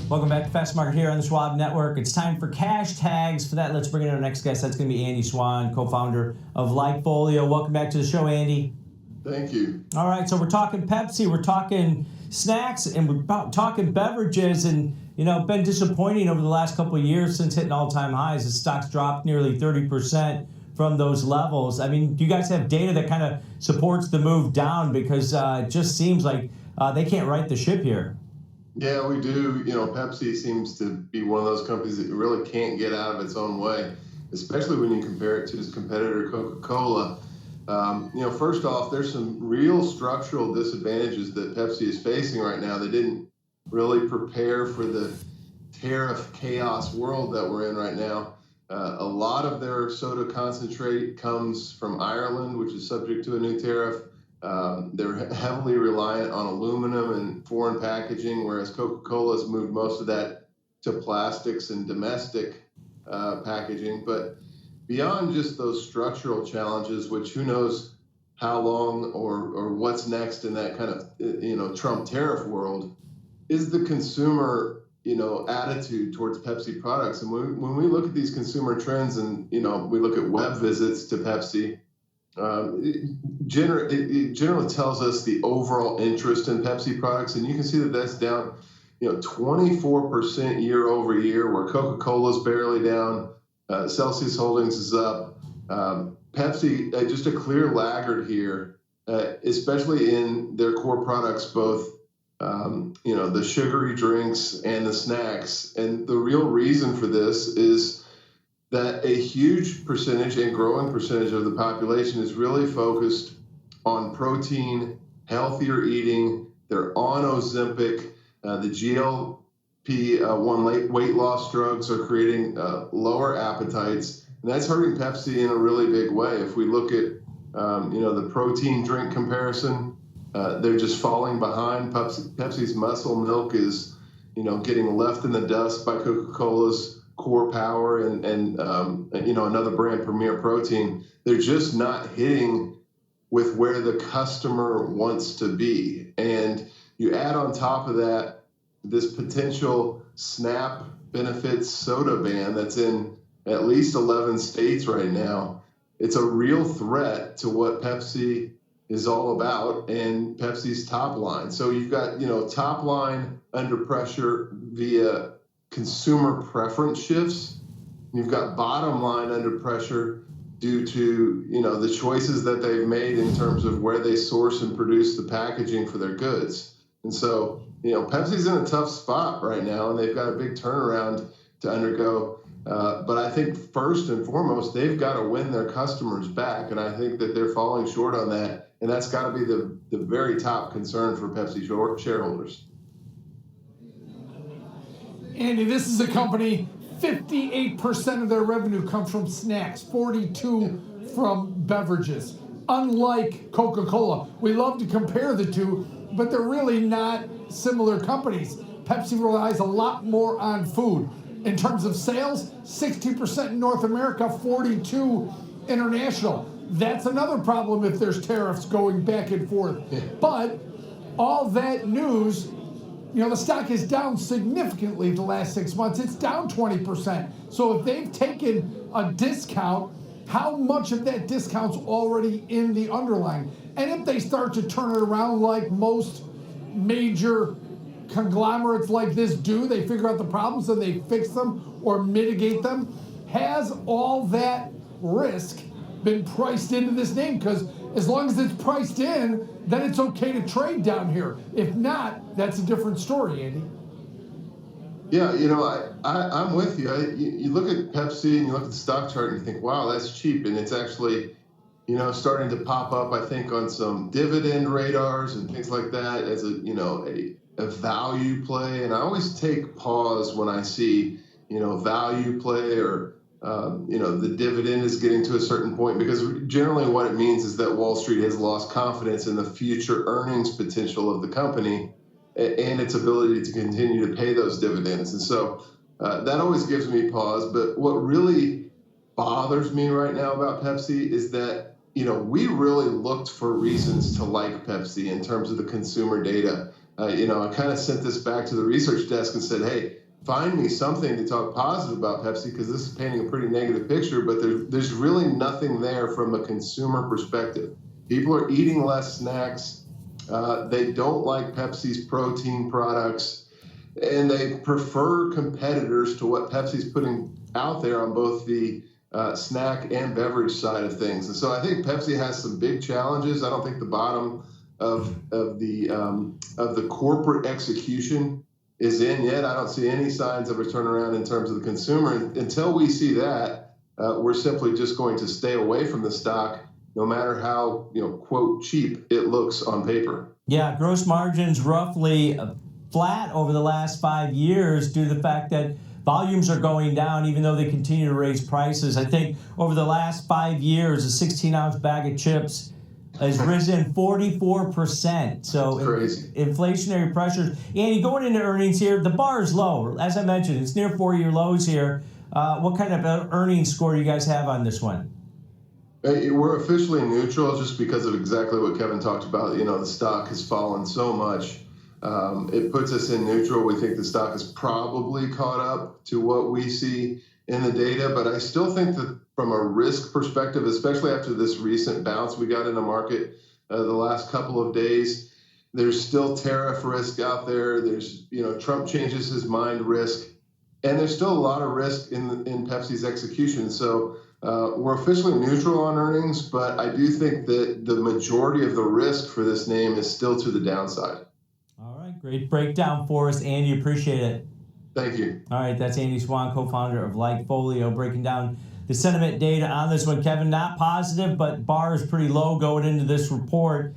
Welcome back to Fast Market here on the Schwab Network. It's time for cash tags. For that, let's bring in our next guest. That's going to be Andy Swan, co-founder of LikeFolio. Welcome back to the show, Andy. Thank you. All right, so we're talking Pepsi, we're talking snacks, and we're talking beverages, and been disappointing over the last couple of years since hitting all-time highs. The stock's dropped nearly 30% from those levels. I mean, do you guys have data that kind of supports the move down? Because it just seems like they can't right the ship here. Yeah, we do. Pepsi seems to be one of those companies that really can't get out of its own way, especially when you compare it to its competitor, Coca-Cola. First off, there's some real structural disadvantages that Pepsi is facing right now. They didn't really prepare for the tariff chaos world that we're in right now. A lot of their soda concentrate comes from Ireland, which is subject to a new tariff. They're heavily reliant on aluminum and foreign packaging, whereas Coca-Cola has moved most of that to plastics and domestic packaging. But beyond just those structural challenges, which who knows how long or what's next in that kind of Trump tariff world, is the consumer attitude towards Pepsi products. And when we look at these consumer trends and we look at web visits to Pepsi, it generally tells us the overall interest in Pepsi products, and you can see that that's down 24% year over year, where Coca-Cola's barely down. Celsius Holdings is up. Pepsi, just a clear laggard here, especially in their core products, both the sugary drinks and the snacks. And the real reason for this is that a huge percentage and growing percentage of the population is really focused on protein, healthier eating. They're on Ozempic. The GLP-1 weight loss drugs are creating lower appetites, and that's hurting Pepsi in a really big way. If we look at the protein drink comparison, they're just falling behind. Pepsi's Muscle Milk is getting left in the dust by Coca-Cola's Core Power and another brand, Premier Protein. They're just not hitting with where the customer wants to be. And you add on top of that this potential SNAP benefits soda ban that's in at least 11 states right now. It's a real threat to what Pepsi is all about and Pepsi's top line. So you've got top line under pressure via consumer preference shifts. You've got bottom line under pressure due to the choices that they've made in terms of where they source and produce the packaging for their goods. And so Pepsi's in a tough spot right now, and they've got a big turnaround to undergo. But I think first and foremost, they've got to win their customers back, and I think that they're falling short on that. And that's got to be the very top concern for Pepsi shareholders. Andy, this is a company, 58% of their revenue comes from snacks, 42% from beverages. Unlike Coca-Cola, we love to compare the two, but they're really not similar companies. Pepsi relies a lot more on food. In terms of sales, 60% in North America, 42% international. That's another problem if there's tariffs going back and forth. But all that news, the stock is down significantly the last 6 months. It's down 20%. So if they've taken a discount, how much of that discount's already in the underlying? And if they start to turn it around like most major conglomerates like this do, they figure out the problems and they fix them or mitigate them, has all that risk been priced into this name? Because as long as it's priced in, then it's okay to trade down here. If not, that's a different story, Andy. Yeah, I'm with you. You look at Pepsi and you look at the stock chart and you think, wow, that's cheap. And it's actually, starting to pop up, I think, on some dividend radars and things like that as a value play. And I always take pause when I see, value play or the dividend is getting to a certain point, because generally what it means is that Wall Street has lost confidence in the future earnings potential of the company and its ability to continue to pay those dividends. And so that always gives me pause. But what really bothers me right now about Pepsi is that, we really looked for reasons to like Pepsi in terms of the consumer data. I kind of sent this back to the research desk and said, hey, find me something to talk positive about Pepsi, because this is painting a pretty negative picture, but there's really nothing there from a consumer perspective. People are eating less snacks. They don't like Pepsi's protein products, and they prefer competitors to what Pepsi's putting out there on both the snack and beverage side of things. And so I think Pepsi has some big challenges. I don't think the bottom of the corporate execution is in yet. I don't see any signs of a turnaround in terms of the consumer. Until we see that, we're simply just going to stay away from the stock, no matter how, quote, cheap it looks on paper. Yeah, gross margins roughly flat over the last 5 years due to the fact that volumes are going down, even though they continue to raise prices. I think over the last 5 years, a 16-ounce bag of chips has risen 44%. So crazy. Inflationary pressures. Andy, going into earnings here, the bar is low. As I mentioned, it's near 4-year lows here. What kind of earnings score do you guys have on this one? We're officially neutral just because of exactly what Kevin talked about. The stock has fallen so much. It puts us in neutral. We think the stock is probably caught up to what we see in the data, but I still think that from a risk perspective, especially after this recent bounce we got in the market the last couple of days, there's still tariff risk out there. There's, Trump changes his mind risk, and there's still a lot of risk in Pepsi's execution. So we're officially neutral on earnings, but I do think that the majority of the risk for this name is still to the downside. All right, great breakdown for us, Andy. Appreciate it. Thank you. All right, that's Andy Swan, co-founder of LikeFolio, breaking down the sentiment data on this one. Kevin, not positive, but bar is pretty low going into this report.